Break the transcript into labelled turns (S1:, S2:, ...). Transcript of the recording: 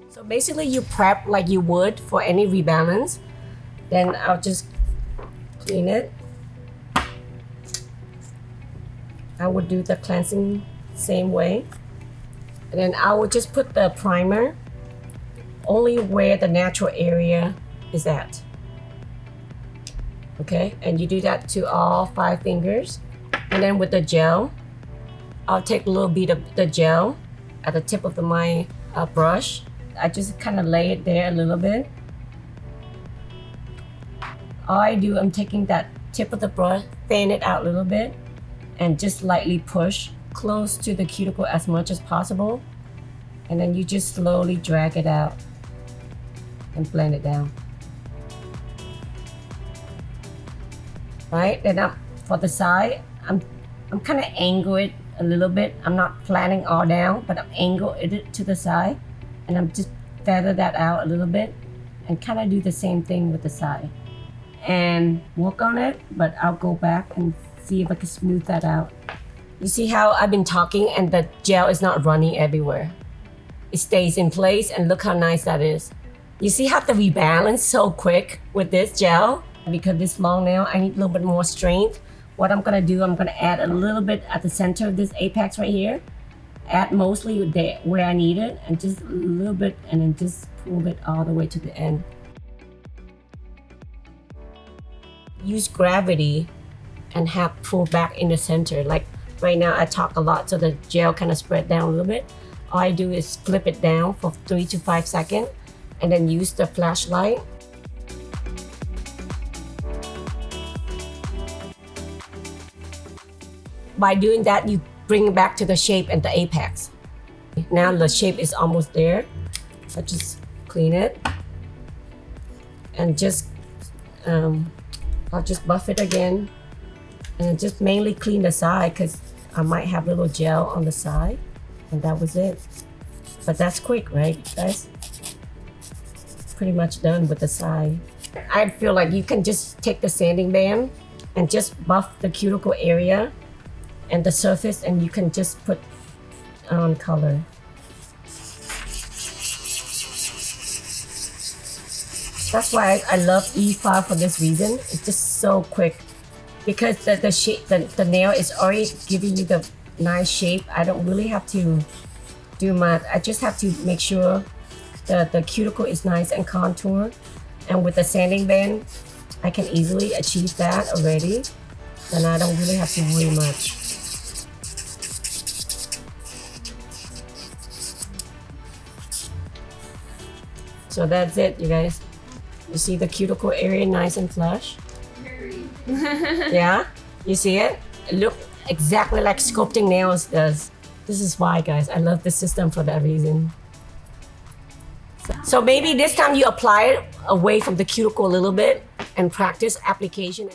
S1: So basically you prep like you would for any rebalance. Then I'll just clean it. I would do the cleansing same way. And then I would just put the primer only where the natural area is at. Okay, and you do that to all 5 fingers. And then with the gel, I'll take a little bit of the gel at the tip of my brush. I just kind of lay it there a little bit. All I do, I'm taking that tip of the brush, fan it out a little bit, and just lightly push close to the cuticle as much as possible. And then you just slowly drag it out and blend it down. Right, then for the side, I'm kind of angle it a little bit. I'm not flattening all down, but I'm angle it to the side, and I'm just feather that out a little bit, and kind of do the same thing with the side, and work on it. But I'll go back and see if I can smooth that out. You see how I've been talking, and the gel is not running everywhere. It stays in place, and look how nice that is. You see how the rebalance so quick with this gel? Because this long nail, I need a little bit more strength. What I'm gonna do, I'm gonna add a little bit at the center of this apex right here. Add mostly there where I need it, and just a little bit, and then just pull it all the way to the end. Use gravity and have pull back in the center. Like right now I talk a lot, so the gel kind of spread down a little bit. All I do is flip it down for 3 to 5 seconds, and then use the flashlight. By doing that, you bring it back to the shape and the apex. Now the shape is almost there. So just clean it. And just, I'll just buff it again. And just mainly clean the side, because I might have a little gel on the side. And that was it. But that's quick, right, guys? Pretty much done with the side. I feel like you can just take the sanding band and just buff the cuticle area and the surface, and you can just put on color. That's why I love E5 for this reason. It's just so quick, because the shape, the nail is already giving you the nice shape. I don't really have to do much. I just have to make sure the cuticle is nice and contoured. And with the sanding band, I can easily achieve that already. Then I don't really have to worry much. So that's it, you guys. You see the cuticle area nice and flush? Yeah? You see it? It looks exactly like sculpting nails does. This is why, guys, I love this system for that reason. So maybe this time you apply it away from the cuticle a little bit and practice application.